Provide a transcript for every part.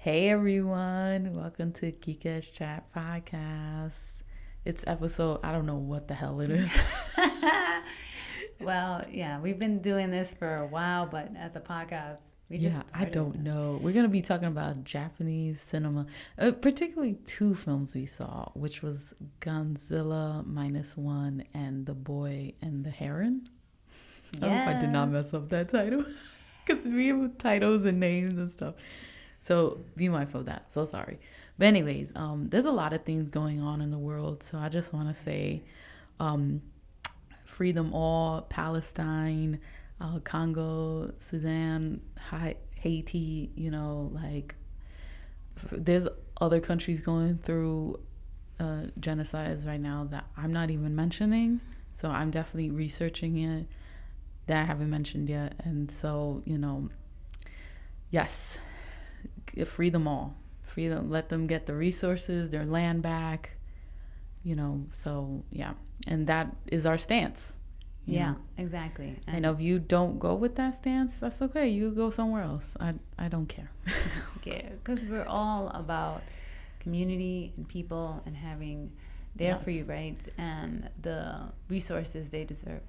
Hey everyone, welcome to Kika's Chat Podcast. It's episode, I don't know what the hell it is. Well, yeah, we've been doing this for a while, but as a podcast, we Yeah, just I started. don't know. We're going to be talking about Japanese cinema, particularly two films we saw, which was Godzilla Minus One and The Boy and the Heron. I hope I did not mess Yes. up that title because we have titles and names and stuff. So be mindful of that. So sorry. But anyways, there's a lot of things going on in the world. So I just want to say, um, free them all. Palestine, Congo, Sudan, Haiti. There's other countries going through genocides right now that I'm not even mentioning. So I'm definitely researching it that I haven't mentioned yet. And so, yes, free them all. Free them, let them get the resources, their land back, so yeah. And that is our stance, you Yeah, know. exactly. And And if you don't go with that stance, that's okay. You go somewhere else. I don't care. yeah, because we're all about community and people and having their free Yes. rights and the resources they deserve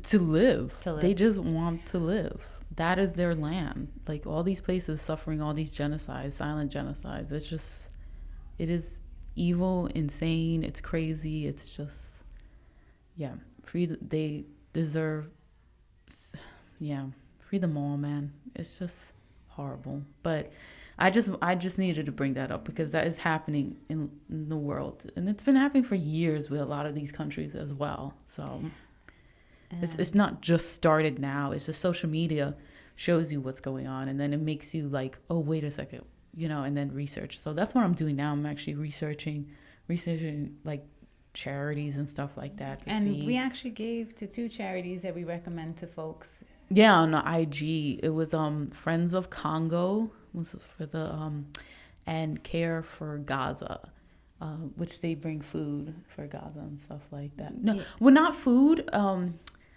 To live. to They live. just want to live. That is their land. Like all these places suffering all these genocides, silent genocides. It is evil, insane. It's crazy. It's just, yeah. They deserve, yeah. Free them all, man. It's just horrible. But I just needed to bring that up because that is happening in the world, and it's been happening for years with a lot of these countries as well. So it's And not just started now. It's just social media shows you what's going on, and then it makes you like, oh, wait a second, and then research. So that's what I'm doing now. I'm actually researching like charities and stuff like that to and we see. actually gave to two charities that we recommend to folks. Yeah, on the IG, it was Friends of Congo was for the and Care for Gaza, which they bring food for Gaza and stuff like that. No, Yeah. well, not food.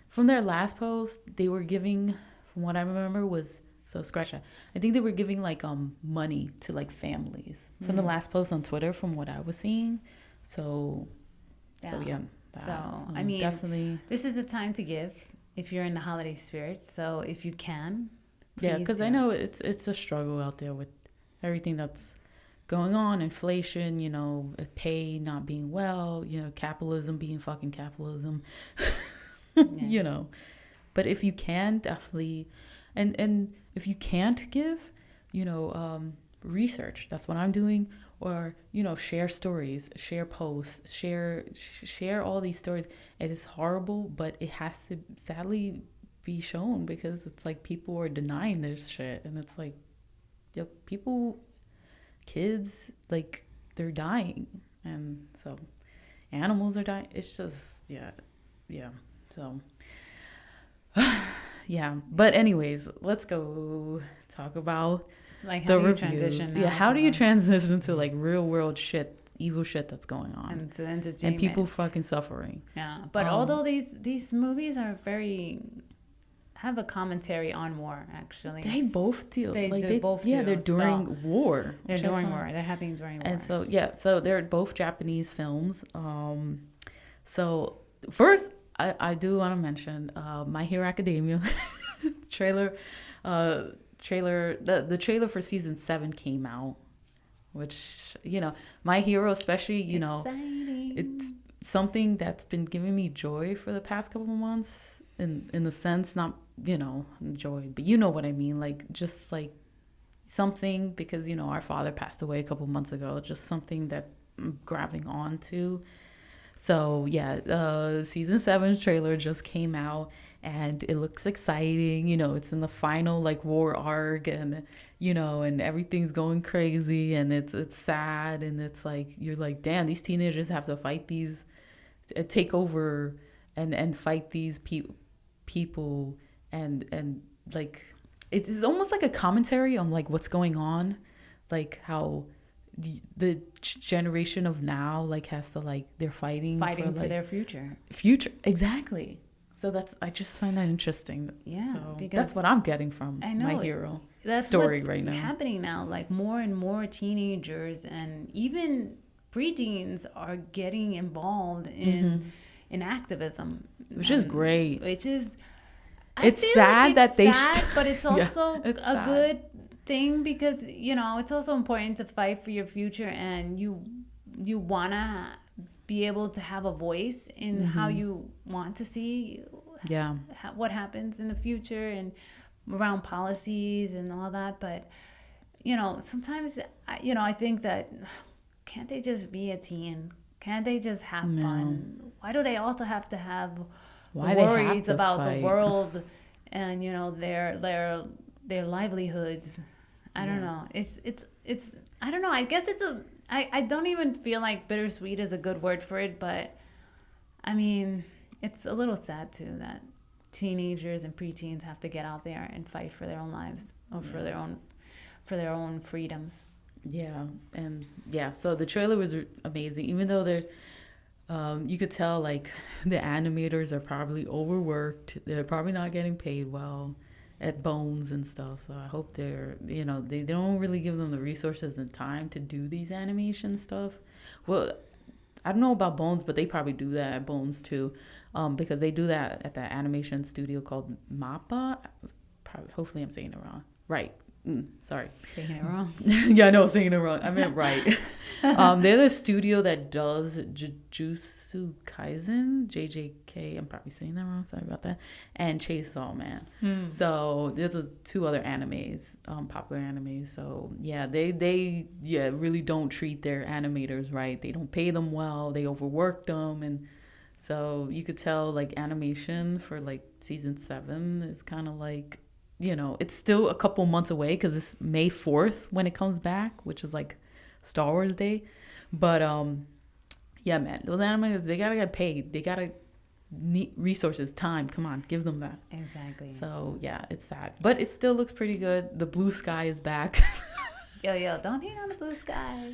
From their last post, they were giving, from what I remember, was so scratch that. I think they were giving like money to like families from the Mm. last post on Twitter, from what I was seeing. So so Yeah. yeah, So, I so mean, definitely. this is the time to give if you're in the holiday spirit. So, if you can, Yeah, please because I do. know it's a struggle out there with everything that's going on, inflation, pay not being well, capitalism being fucking capitalism, Yeah. you know. But if you can, definitely, and if you can't give, research. That's what I'm doing, or share stories, share posts, share all these stories. It is horrible, but it has to sadly be shown because it's like people are denying this shit, and it's like, yo, people, kids, like they're dying, and so animals are dying. It's just yeah, yeah. So yeah, but anyways, let's go talk about Like, how the do you transition reviews. Yeah, now how to do you transition to like real world shit, evil shit that's going on, and to and people entertainment? fucking suffering? Yeah. But Um, although these movies are very have a commentary on war, actually, they both deal they like do they both yeah they're do. So during war, they're which I during find. war. They're happening during And war. so yeah, so they're both Japanese films. So first, I do want to mention My Hero Academia trailer. The trailer for season 7 came out, which My Hero, especially, it's Exciting. something that's been giving me joy for the past couple of months. In the sense, not joy, but you know what I mean. Like just like something, because our father passed away a couple months ago. Just something that I'm grabbing on to. So yeah, season 7 trailer just came out, and it looks exciting. It's in the final like war arc, and and everything's going crazy, and it's sad, and it's like you're like, damn, these teenagers have to fight these, take over, and fight these people, and like it's almost like a commentary on like what's going on, like how the generation of now like has to like they're fighting for Fighting for like their future. future, exactly. So I just find that interesting. Yeah, So because that's what I'm getting from I know My Hero that's story what's right now. happening now. Like more and more teenagers and even preteens are getting involved in activism, Which is great. which is It's feel sad like that it's they sad, but it's Yeah, also it's a sad. good thing because it's also important to fight for your future, and you wanna be able to have a voice in how you want to see Yeah. what happens in the future and around policies and all that. But sometimes I think that can't they just be a teen? Can't they just have No. fun? Why do they also have to have Why they have worries to about the fight? world and their livelihoods? I don't know. It's I don't know. I guess I don't even feel like bittersweet is a good word for it, but I mean, it's a little sad too that teenagers and preteens have to get out there and fight for their own lives or for their own freedoms. Yeah, and yeah, so the trailer was amazing. Even though you could tell like the animators are probably overworked. They're probably not getting paid well at Bones and stuff. So I hope they don't really give them the resources and time to do these animation stuff. Well, I don't know about Bones, but they probably do that at Bones too, because they do that at that animation studio called MAPPA. Hopefully, I'm saying it wrong. Right. Sorry. Saying it wrong. Yeah, I know, saying it wrong. I meant right. They're the studio that does Jujutsu Kaisen, JJK. I'm probably saying that wrong. Sorry about that. And Chainsaw Man. So there's two other animes, popular animes. So yeah, they really don't treat their animators right. They don't pay them well. They overwork them, and so you could tell like animation for like season 7 is kind of like, it's still a couple months away because it's May 4th when it comes back, which is like Star Wars Day. But yeah, man, those animators, they gotta get paid. They gotta need resources, time. Come on, give them that. Exactly. So yeah, it's sad, but it still looks pretty good. The blue sky is back. Yo, don't hate on the blue sky.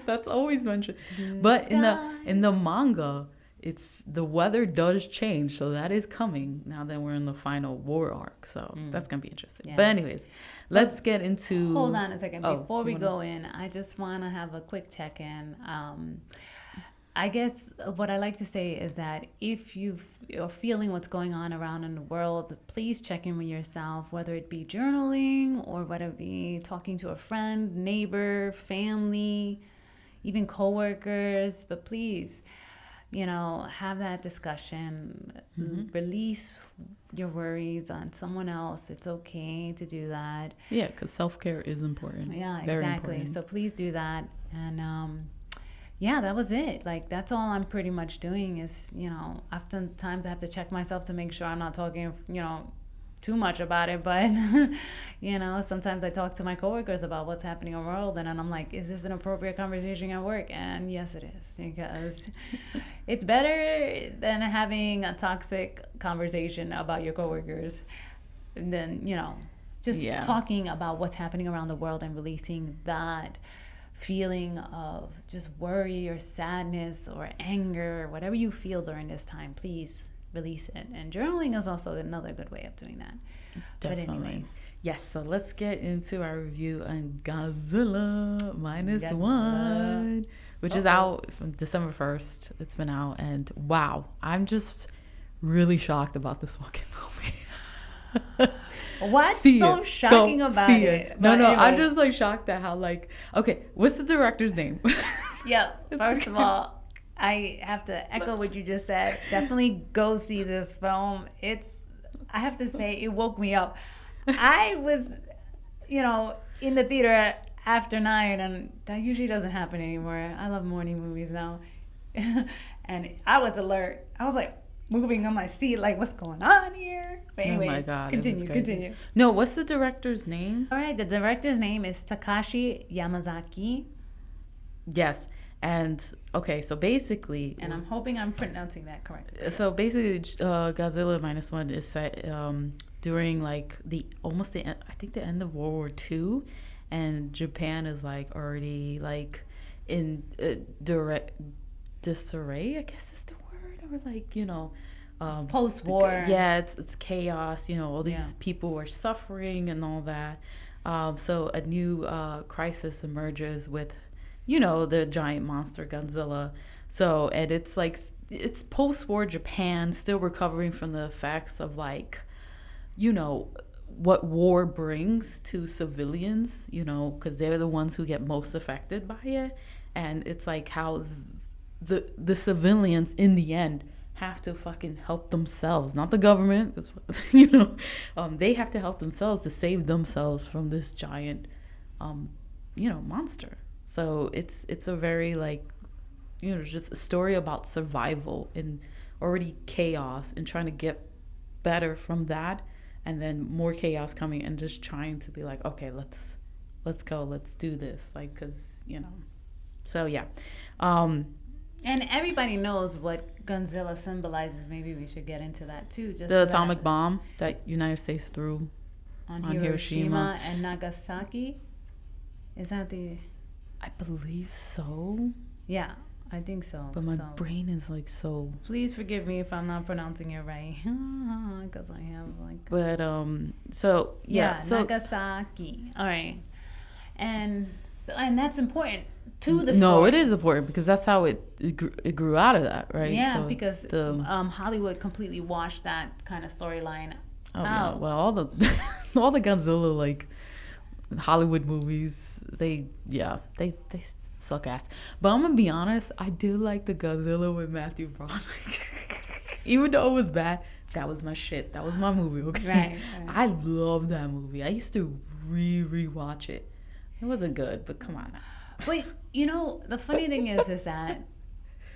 That's always mentioned. Blue But skies. in the manga, it's the weather does change, so that is coming now that we're in the final war arc. So that's gonna be interesting. Yeah. But anyways, let's get into. Hold on a second. Oh, Before we you wanna- go in, I just want to have a quick check-in. I guess what I like to say is that if you're feeling what's going on around in the world, please check in with yourself, whether it be journaling or whether it be talking to a friend, neighbor, family, even coworkers. But please, have that discussion, release your worries on someone else. It's okay to do that. Yeah, because self-care is important. Yeah, Very exactly. important. So please do that. And yeah, that was it. Like, that's all I'm pretty much doing is, oftentimes I have to check myself to make sure I'm not talking, too much about it. But, sometimes I talk to my coworkers about what's happening in the world. And then I'm like, is this an appropriate conversation at work? And yes, it is. Because it's better than having a toxic conversation about your coworkers than, just Yeah. talking about what's happening around the world and releasing that feeling of just worry or sadness or anger, whatever you feel during this time, please release it. And journaling is also another good way of doing that. Definitely. But anyways, Yes, so let's get into our review on Godzilla Godzilla. -1, which is out from December 1st. It's been out, and wow, I'm just really shocked about this fucking movie. what's See so it. shocking Go about see it? No, But no, I'm anyways, just like shocked at how okay, what's the director's name? yeah. First of all, I have to echo what you just said. Definitely go see this film. I have to say, it woke me up. I was, in the theater after 9, and that usually doesn't happen anymore. I love morning movies now. And I was alert. I was like moving on my seat, like, what's going on here? But anyways, Oh my God, it was crazy. continue. No, what's the director's name? All right, the director's name is Takashi Yamazaki. Yes. And okay, so basically, And I'm hoping I'm pronouncing that correctly. so basically, Godzilla -1 is set during like I think the end of World War II, and Japan is like already like in disarray, I guess is the word, or like It's post-war. Yeah, it's chaos. All Yeah. these people are suffering and all that. So a new crisis emerges with, the giant monster Godzilla. So, and it's like it's post-war Japan, still recovering from the effects of, like, what war brings to civilians. Because they're the ones who get most affected by it, and it's like how the civilians in the end have to fucking help themselves, not the government. 'Cause, they have to help themselves to save themselves from this giant, monster. So it's a very, like, just a story about survival in already chaos and trying to get better from that, and then more chaos coming and just trying to be like, okay, let's go, let's do this, like, because so yeah. And everybody knows what Godzilla symbolizes. Maybe we should get into that too. Just The atomic bomb that United States threw on on Hiroshima and Nagasaki. Is that the? I believe so, Yeah, I think so. but my brain is like so. Please forgive me if I'm not pronouncing it right, because I have like. But so yeah, so Nagasaki. All right, and that's important to the no, story. it is important because that's how it grew out of that, right? Yeah, The- because the Hollywood completely washed that kind of storyline oh yeah, out. well, all the all the Godzilla, like, Hollywood movies, they suck ass. But I'm gonna be honest, I did like the Godzilla with Matthew Broderick. Even though it was bad, that was my shit. That was my movie. Okay, Right. I love that movie. I used to rewatch it. It wasn't good, but come on. But the funny thing is that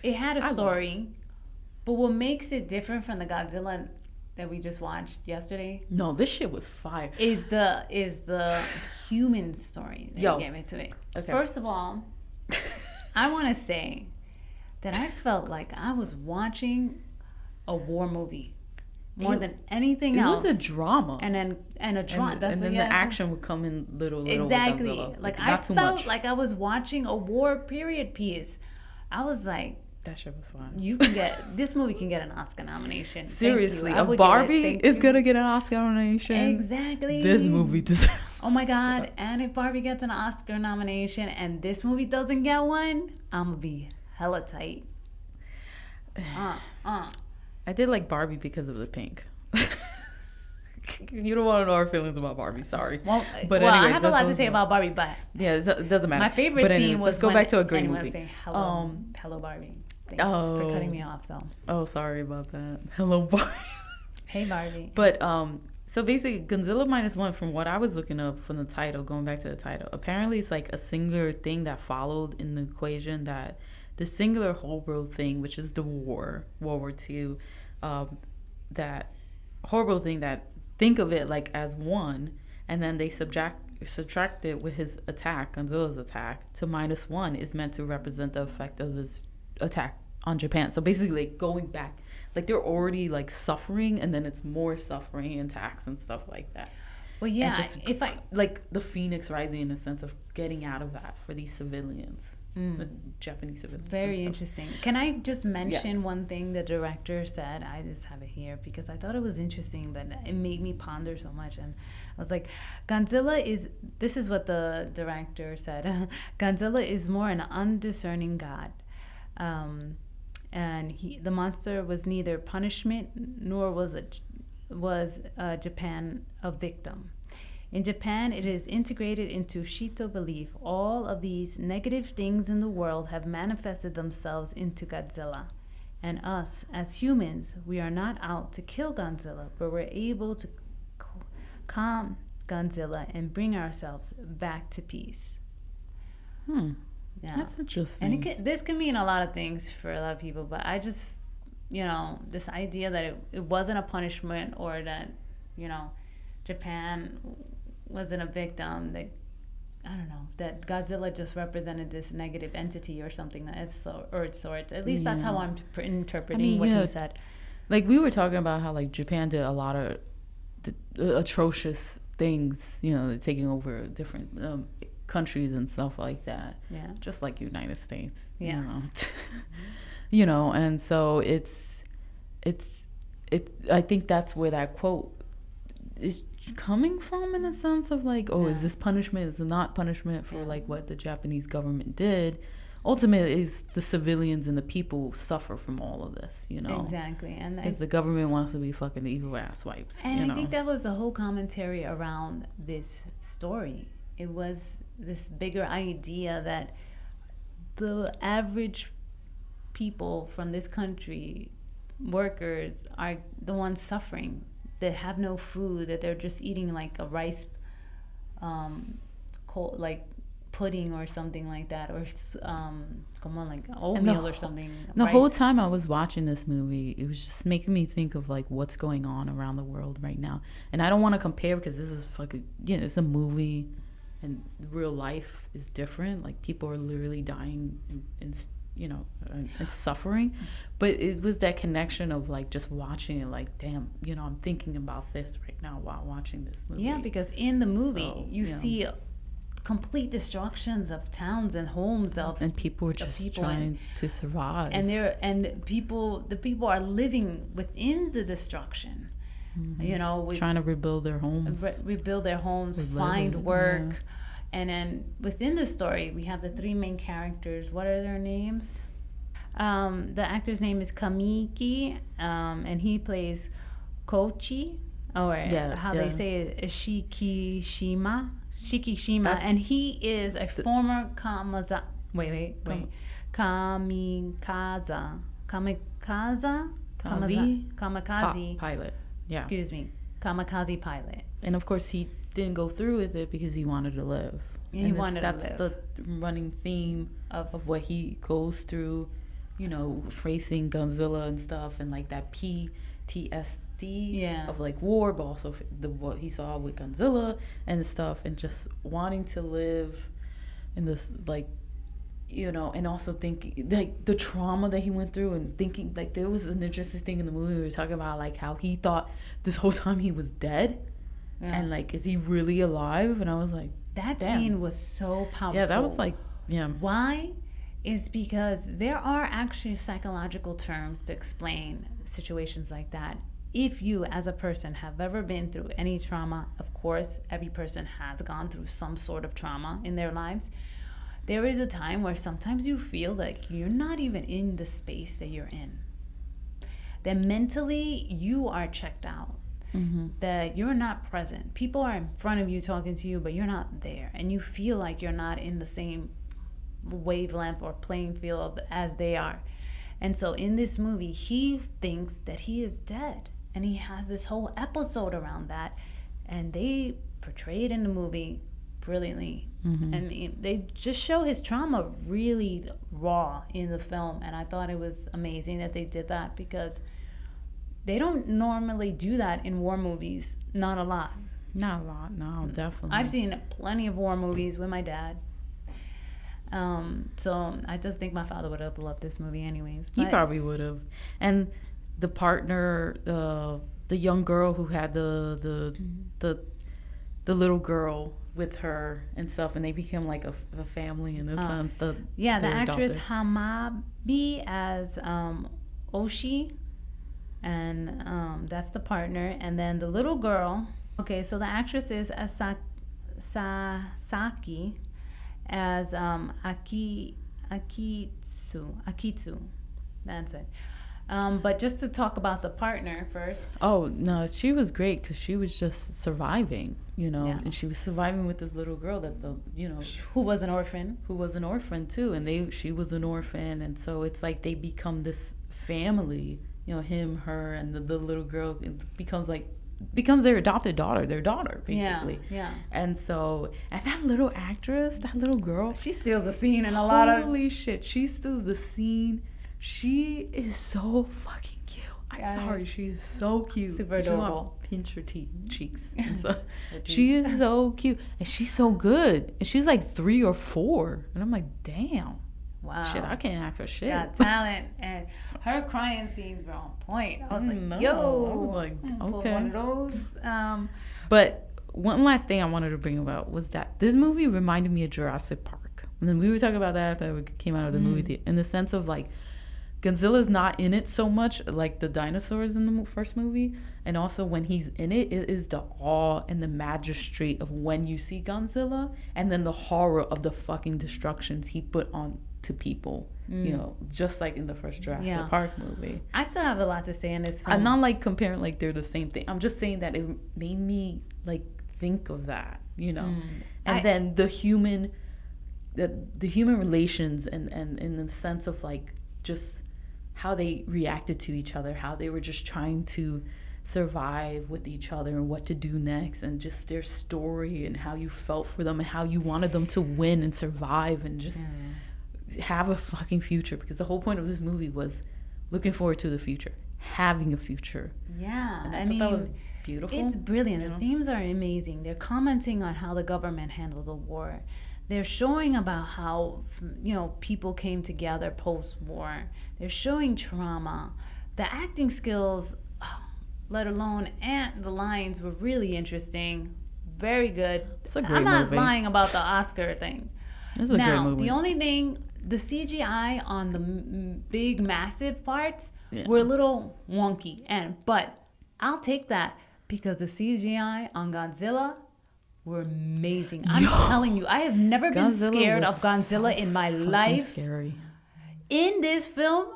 it had a story, but what makes it different from the Godzilla that we just watched yesterday No, this shit was fire. is the human story that Yo. gave it to it. Okay. First of all, I want to say that I felt like I was watching a war movie more than anything else. It was a drama. and a drama. And That's then what the action would come in little with exactly. Godzilla. Like I not too felt much. like I was watching a war period piece. I was like, That shit was fun. you can get this movie can get an Oscar nomination. Thank you. Seriously, I a would give it. Barbie Thank is you. gonna get an Oscar nomination. Exactly. This movie deserves. Oh my God! And if Barbie gets an Oscar nomination and this movie doesn't get one, I'm gonna be hella tight. I did like Barbie because of the pink. You don't want to know our feelings about Barbie. Sorry. Well, But I anyways, have a that's lot to what's say up. about Barbie, but Yeah, it doesn't matter. my favorite But scene anyways, was let's go when back to a great anyone movie. Say hello Barbie. Thanks for Oh. cutting me off, though. Oh, sorry about that. Hello, Barbie. Hey, Barbie. But so basically, Godzilla minus one, from what I was looking up from the title, going back to the title, apparently it's like a singular thing that followed in the equation, that the singular whole world thing, which is the World War II, that horrible thing that, think of it like as one, and then they subtract it with his attack, Godzilla's attack, to minus one is meant to represent the effect of his attack on Japan. So basically, like, going back, like, they're already like suffering, and then it's more suffering and tax and stuff like that. Well, yeah. And just if I like the phoenix rising in the sense of getting out of that for these civilians, the Japanese civilians. Very and stuff. interesting. Can I just mention one thing the director said? I just have it here because I thought it was interesting, but it made me ponder so much. And I was like, this is what the director said. Godzilla is more an undiscerning god. And the monster was neither punishment nor was Japan a victim. In Japan, it is integrated into Shito belief. All of these negative things in the world have manifested themselves into Godzilla. And us, as humans, we are not out to kill Godzilla, but we're able to calm Godzilla and bring ourselves back to peace. Yeah. That's interesting. And this can mean a lot of things for a lot of people, but I just, this idea that it wasn't a punishment, or that, Japan wasn't a victim, that, I don't know, that Godzilla just represented this negative entity or something that it's sorts. At least that's how I'm interpreting what he said. Like, we were talking about how, like, Japan did a lot of atrocious things, taking over different countries and stuff like that. Yeah. Just like United States. Yeah. And so it's I think that's where that quote is coming from, in a sense of like, oh, is this punishment, is it not punishment for like what the Japanese government did. Ultimately, is the civilians and the people suffer from all of this, you know. Exactly. And because the government wants to be fucking evil ass wipes. And you know? I think that was the whole commentary around this story. It was this bigger idea that the average people from this country, workers, are the ones suffering, that have no food, that they're just eating like a rice, like pudding or something like that, or like oatmeal or something. The whole time I was watching this movie, it was just making me think of like what's going on around the world right now. And I don't want to compare because this is fucking, it's a movie, and real life is different. Like people are literally dying and suffering. But it was that connection of like just watching it, like, damn, I'm thinking about this right now while watching this movie. Yeah, because in the movie you see complete destructions of towns and homes and people are just trying to survive. And the people are living within the destruction. Mm-hmm. Trying to rebuild their homes. Find work. Yeah. And then within the story, we have the three main characters. What are their names? The actor's name is Kamiki, and he plays Kochi, they say it is Shikishima, and he is a former kamikaze pilot. Yeah. Excuse me, kamikaze pilot. And of course, he didn't go through with it because he wanted to live. That's the running theme of what he goes through, facing Godzilla and stuff, and like that PTSD of like war, but also what he saw with Godzilla and stuff, and just wanting to live in this like, and also thinking like the trauma that he went through, and thinking like there was an interesting thing in the movie. We were talking about like how he thought this whole time he was dead. Yeah. And like, is he really alive? And I was like, that scene was so powerful. Yeah, that was like, yeah. Why? Is because there are actually psychological terms to explain situations like that. If you, as a person, have ever been through any trauma, of course, every person has gone through some sort of trauma in their lives. There is a time where sometimes you feel like you're not even in the space that you're in. That mentally you are checked out. Mm-hmm. That you're not present. People are in front of you talking to you, but you're not there. And you feel like you're not in the same wavelength or playing field as they are. And so in this movie, he thinks that he is dead. And he has this whole episode around that. And they portray it in the movie brilliantly. Mm-hmm. And they just show his trauma really raw in the film. And I thought it was amazing that they did that, because they don't normally do that in war movies. Not a lot. Not a lot, no, definitely. I've seen plenty of war movies with my dad. So I just think my father would have loved this movie anyways. He probably would have. And the partner, the young girl who had the little girl with her and stuff, and they became like a family in a sense. The actress Hamabi as Oshi. And that's the partner. And then the little girl. Okay, so the actress is Sasaki as Akitsu. That's it. But just to talk about the partner first. Oh, no, she was great because she was just surviving, and she was surviving with this little girl that who was an orphan. Who was an orphan too, and she was an orphan, and so it's like they become this family. Him, her, and the little girl becomes their adopted daughter, basically. Yeah. And so, and that little actress, that little girl, she steals the scene in a lot of. Holy shit, she steals the scene. She is so fucking cute. I'm sorry, she's so cute. Super adorable. Pinch her cheeks. And so, she is so cute, and she's so good. And she's like 3 or 4, and I'm like, damn. Wow. Shit, I can't act for shit. Got talent, and her crying scenes were on point. I was like, yo. I was like, okay. One of those. But one last thing I wanted to bring about was that this movie reminded me of Jurassic Park. And then we were talking about that after we came out of the movie theater, in the sense of like, Godzilla's not in it so much like the dinosaurs in the first movie, and also when he's in it, it is the awe and the majesty of when you see Godzilla, and then the horror of the fucking destructions he put on to people. You know, just like in the first Jurassic Park movie. I still have a lot to say in this film. I'm not like comparing like they're the same thing. I'm just saying that it made me like think of that, you know, and then the human relations and in the sense of like just how they reacted to each other, how they were just trying to survive with each other and what to do next, and just their story and how you felt for them and how you wanted them to win and survive and just have a fucking future, because the whole point of this movie was looking forward to the future, having a future. Yeah, And I thought that was beautiful. It's brilliant. You know? The themes are amazing. They're commenting on how the government handled the war. They're showing about how, you know, people came together post-war. They're showing trauma. The acting skills, let alone, and the lines were really interesting. Very good. It's a great I'm not movie. lying about the Oscar thing. It's a great Now, movie. the only thing, the CGI on the big, massive parts were a little wonky, but I'll take that because the CGI on Godzilla were amazing. I'm telling you, I have never been scared of Godzilla in my life. Scary. In this film,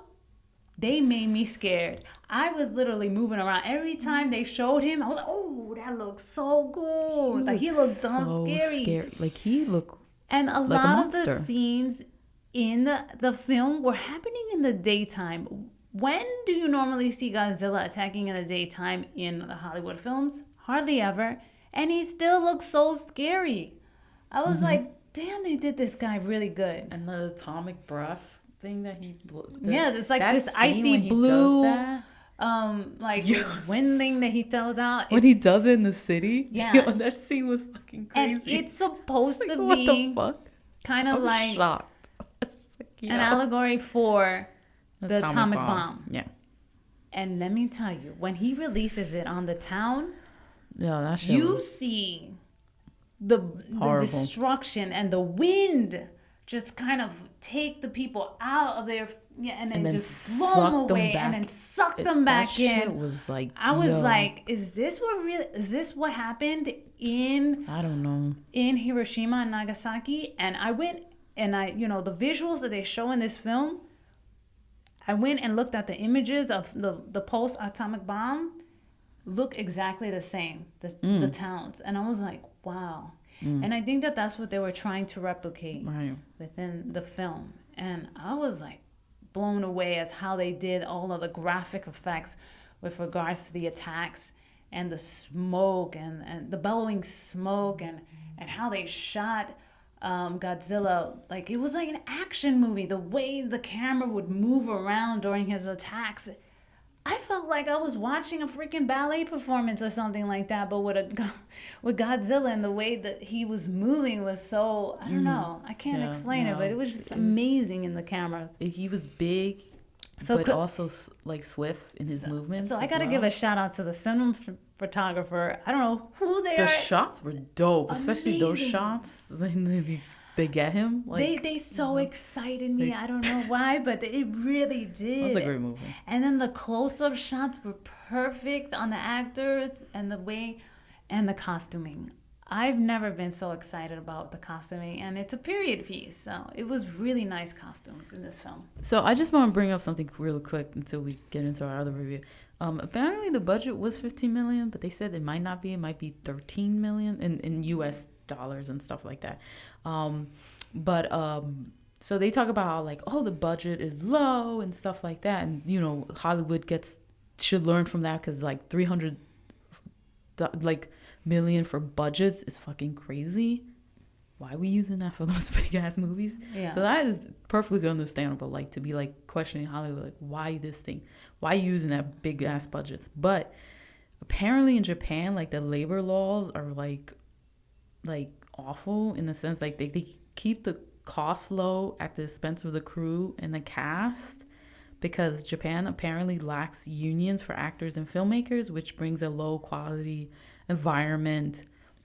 they made me scared. I was literally moving around every time they showed him. I was like, "Oh, that looks so good!" Like he looked so scary. Like he looked. And a like lot a of the monster. scenes in the film were happening in the daytime. When do you normally see Godzilla attacking in the daytime in the Hollywood films? Hardly ever. And he still looks so scary. I was like, damn, they did this guy really good. And the atomic breath thing that he. It's like that this scene icy when he blue, does that, wind thing that he throws out. when he does it in the city. Yeah. Yo, that scene was fucking And crazy. it's supposed like, to what be the fuck? kind of I'm like shocked. It's like, an yo. allegory for the atomic bomb. Yeah. And let me tell you, when he releases it on the town, Yeah, that shit you was see the horrible. destruction and the wind just kind of take the people out of their and then just blow them suck them away back. and then suck them back that in. Shit was like, I was yo, like, is this what happened in I don't know. Hiroshima and Nagasaki? And I went and the visuals that they show in this film, I went and looked at the images of the post-atomic bomb, look exactly the same, the towns. And I was like, wow. And I think that that's what they were trying to replicate within the film. And I was like blown away as how they did all of the graphic effects with regards to the attacks and the smoke and the bellowing smoke and how they shot Godzilla. Like it was like an action movie. The way the camera would move around during his attacks, I felt like I was watching a freaking ballet performance or something like that, but with Godzilla, and the way that he was moving was so, I don't know, I can't explain it, but it was just amazing in the cameras. He was big, So but also like swift in his movements. So I got to give a shout out to the cinematographer. I don't know who they The are. shots were dope, especially those Amazing. shots. They get him. Like, They so excited me. I don't know why, but it really did. that was a great movie. And then the close-up shots were perfect on the actors and the way and the costuming. I've never been so excited about the costuming, and it's a period piece, so it was really nice costumes in this film. So I just want to bring up something real quick until we get into our other review. Apparently the budget was 15 million, but they said it might not be. It might be 13 million in U.S. dollars and stuff like that. So they talk about how like, oh, the budget is low and stuff like that, and Hollywood should learn from that, because like 300 million for budgets is fucking crazy. Why are we using that for those big ass movies? Yeah. So that is perfectly understandable, like to be like questioning Hollywood, like why this thing, why using that big ass budgets. But apparently in Japan, like the labor laws are like awful, in the sense like they keep the cost low at the expense of the crew and the cast, because Japan apparently lacks unions for actors and filmmakers, which brings a low quality environment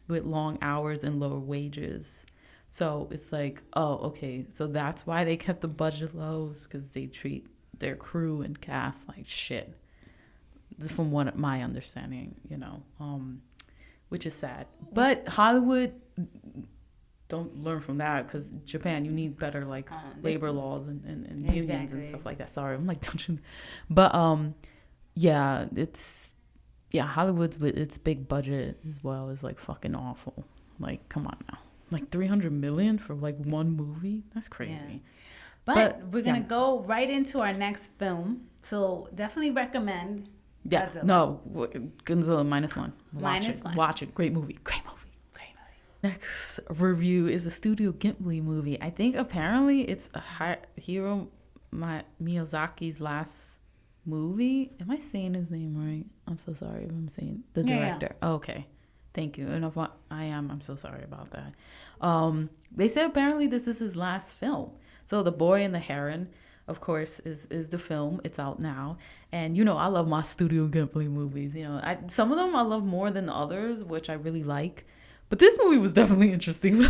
with long hours and lower wages. So it's like, oh, okay, so that's why they kept the budget low, because they treat their crew and cast like shit, from what my understanding, which is sad. But Hollywood, don't learn from that, because Japan, you need better like labor laws and unions and stuff like that. Sorry, I'm like touching, but yeah, Hollywood's with its big budget as well is like fucking awful. Like, come on now, like 300 million for like one movie? That's crazy. Yeah. But we're gonna go right into our next film, so definitely recommend. Yeah, Godzilla. no, Godzilla -1. -1. Watch it. Great movie. Next review is a Studio Ghibli movie. I think apparently it's Hiro Miyazaki's last movie. Am I saying his name right? I'm so sorry if I'm saying the director. Yeah. Okay. Thank you. And if I am, I'm so sorry about that. They said apparently this is his last film. So The Boy and the Heron, of course, is the film. It's out now. And, I love my Studio Ghibli movies. Some of them I love more than others, which I really like. But this movie was definitely interesting.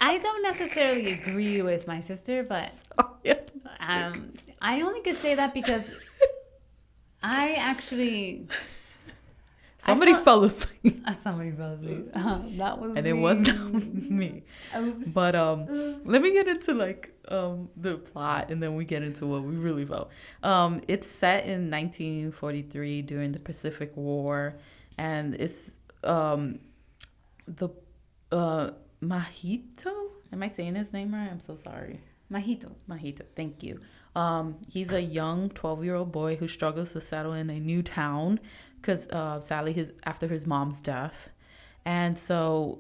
I don't necessarily agree with my sister, but I only could say that because I actually... Somebody fell asleep. Somebody fell asleep. That was and me. It was not me. Oops. But let me get into like the plot, and then we get into what we really felt. It's set in 1943 during the Pacific War, and it's the Mahito. Am I saying his name right? I'm so sorry. Mahito. Thank you. He's a young 12-year-old boy who struggles to settle in a new town because sadly after his mom's death. And so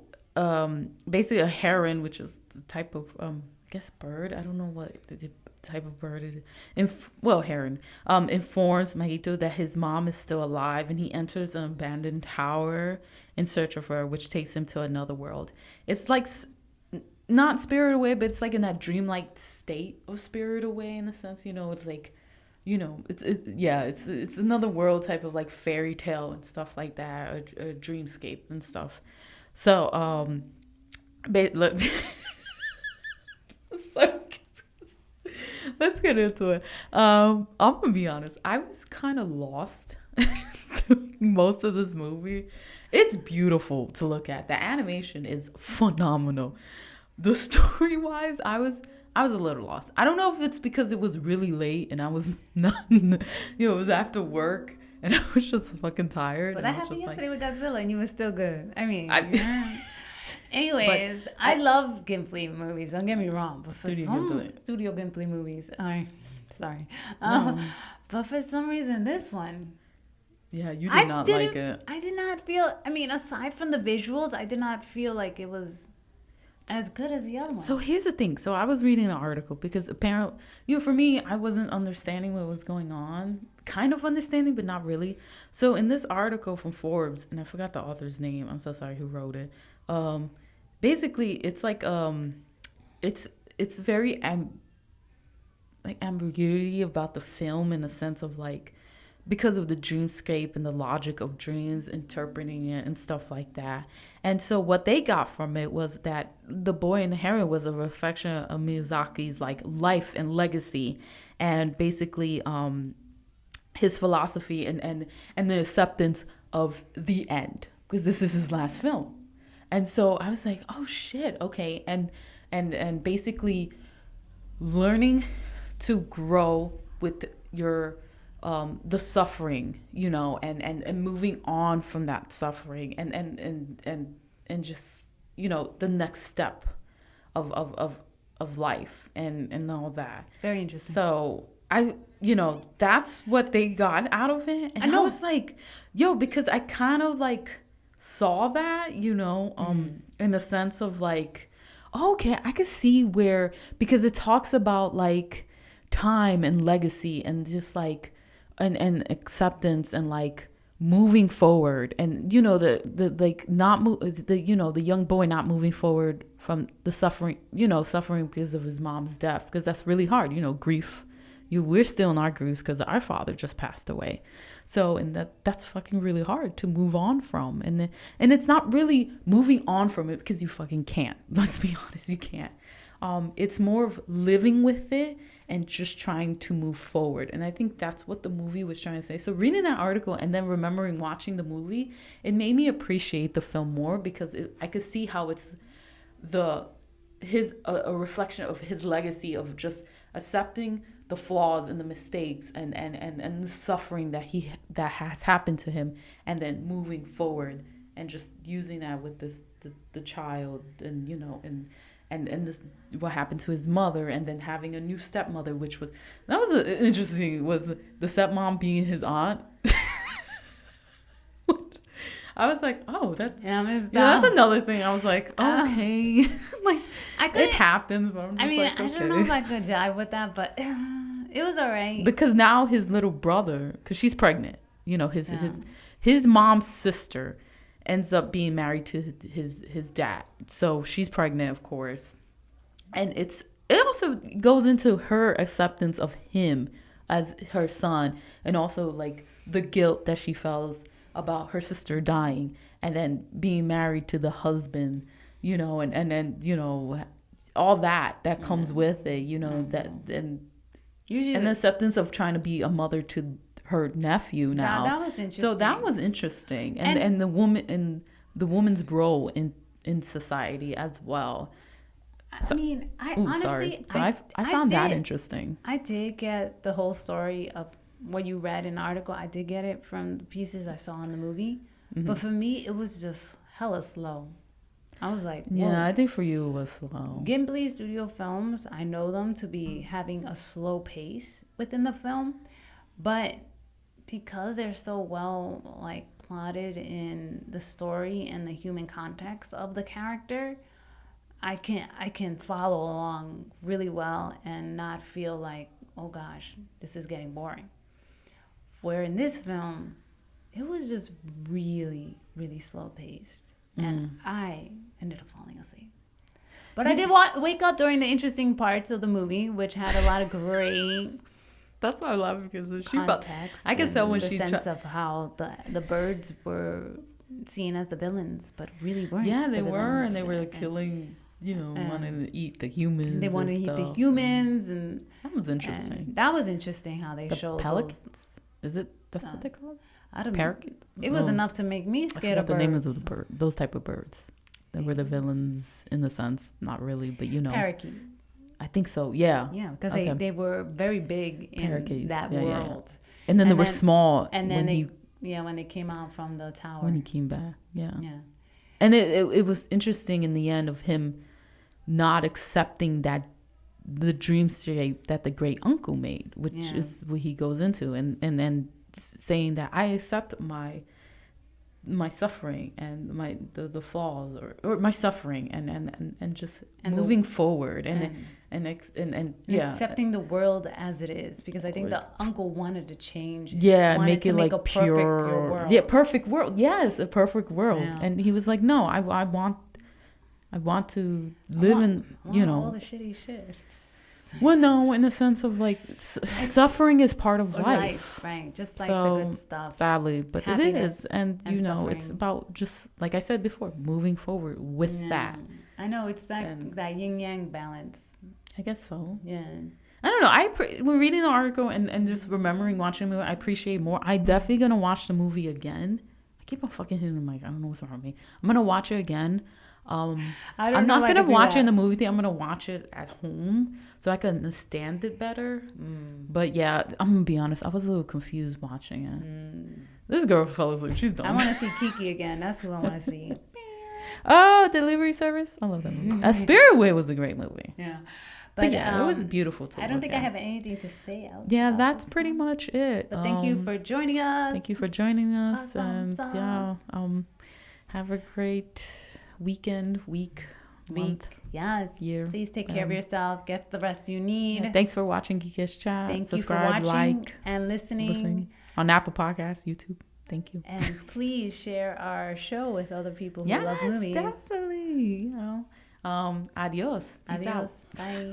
basically a heron, which is the type of I guess bird, I don't know what the type of bird it is, heron, informs Mahito that his mom is still alive, and he enters an abandoned tower in search of her, which takes him to another world. It's like not Spirited Away, but it's like in that dreamlike state of Spirited Away, in the sense, it's like, it's another world type of like fairy tale and stuff like that, or dreamscape and stuff. So look, let's get into it. I'm gonna be honest, I was kind of lost during most of this movie. It's beautiful to look at. The animation is phenomenal. The story wise, I was a little lost. I don't know if it's because it was really late and I was not, it was after work and I was just fucking tired. But that happened yesterday with Godzilla and you were still good. I mean, anyways, but I love Ghibli movies. Don't get me wrong, but for Studio Ghibli movies, sorry. No. But for some reason, this one. Yeah, you did not like it. I did not feel. I mean, aside from the visuals, I did not feel like it was as good as the other one. So here's the thing. So I was reading an article because apparently, for me, I wasn't understanding what was going on. Kind of understanding, but not really. So in this article from Forbes, and I forgot the author's name. I'm so sorry who wrote it. Basically, it's like it's very ambiguity about the film, in the sense of like, because of the dreamscape and the logic of dreams, interpreting it and stuff like that. And so what they got from it was that The Boy and the Heron was a reflection of Miyazaki's like life and legacy, and basically his philosophy and the acceptance of the end, because this is his last film. And so I was like, oh shit, okay. And basically learning to grow with your the suffering, and moving on from that suffering, and just, the next step of life and all that. Very interesting. So that's what they got out of it. And I was like, because I kind of like saw that, in the sense of like, okay, I could see where, because it talks about like time and legacy and just like, and acceptance and like moving forward, and the like not the young boy not moving forward from the suffering, suffering because of his mom's death, because that's really hard, grief we're still in our grooves because our father just passed away. So, and that's fucking really hard to move on from. And it's not really moving on from it because you fucking can't. Let's be honest, you can't. It's more of living with it and just trying to move forward. And I think that's what the movie was trying to say. So reading that article and then remembering watching the movie, it made me appreciate the film more because I could see how it's a reflection of his legacy of just accepting the flaws and the mistakes and the suffering that has happened to him, and then moving forward and just using that with the child, and and this, what happened to his mother, and then having a new stepmother, which was interesting, was the stepmom being his aunt. I was like, oh, that's another thing. I was like, okay, like it happens, but I don't know if I could jive with that, but it was all right. Because now his little brother, because she's pregnant, his mom's sister ends up being married to his dad, so she's pregnant, of course, and it also goes into her acceptance of him as her son, and also like the guilt that she feels about her sister dying and then being married to the husband, and then all that comes with it, that and usually an acceptance of trying to be a mother to her nephew now. That was interesting. So that was interesting, and the woman's role in society as well. I mean, honestly, I found that interesting. I did get the whole story of what you read in the article. I did get it from the pieces I saw in the movie. Mm-hmm. But for me, it was just hella slow. I was like, whoa. Yeah, I think for you it was slow. Ghibli Studio Films, I know them to be having a slow pace within the film. But because they're so well like plotted in the story and the human context of the character, I can follow along really well and not feel like, oh gosh, this is getting boring. Where in this film, it was just really, really slow paced. And I ended up falling asleep. But I did wake up during the interesting parts of the movie, which had a lot of great That's why I love it, because she felt. I can tell when the sense of how the birds were seen as the villains, but really weren't. Yeah, they were, and they were killing. Wanting to eat the humans. They wanted to eat the humans, and that was interesting. That was interesting how they showed pelicans. Is it? That's what they call it. I don't know. Parakeet. It was enough to make me scared of birds. The names of the bird. Those type of birds. They were the villains in the sense, not really, but Parakeet. I think so. Yeah. Yeah, because they were very big in parakeets. That world. Yeah. And then they were small. And then when they came out from the tower. When he came back. Yeah. Yeah. And it was interesting in the end of him not accepting that the dreamscape that the great uncle made, which is what he goes into, and then saying that I accept my suffering and the flaws or my suffering and just moving forward and accepting the world as it is, because I think the uncle wanted to change it. Make it like pure. Perfect world. Yes, a perfect world. Yeah. And he was like, no, I want to live all the shitty shit. Well, no, in the sense of like suffering is part of life, right? Just like the good stuff. Sadly, but it is, and suffering. It's about, just like I said before, moving forward with that. I know, it's that yin yang balance. I guess so. Yeah. I don't know. When reading the article and just remembering watching the movie, I appreciate more. I definitely gonna watch the movie again. I keep on fucking hitting the mic. I don't know what's wrong with me. I'm gonna watch it again. I'm not gonna watch it in the movie theater. I'm gonna watch it at home so I can understand it better. But yeah, I'm gonna be honest, I was a little confused watching it. This girl fell asleep. She's dumb. I want to see Kiki again. That's who I want to see. Oh, Delivery Service. I love that movie. Spirit Way was a great movie. Yeah. But yeah, it was beautiful to I don't think I have anything to say. That's pretty much it. But thank you for joining us. Thank you for joining us. Awesome. Have a great weekend, month, year. Please take care of yourself. Get the rest you need. Yeah, thanks for watching Geekish Chat. Subscribe, you for watching like, and listening on Apple Podcasts, YouTube. Thank you. And please share our show with other people who love movies. Yes, definitely. Adios. Peace out. Bye.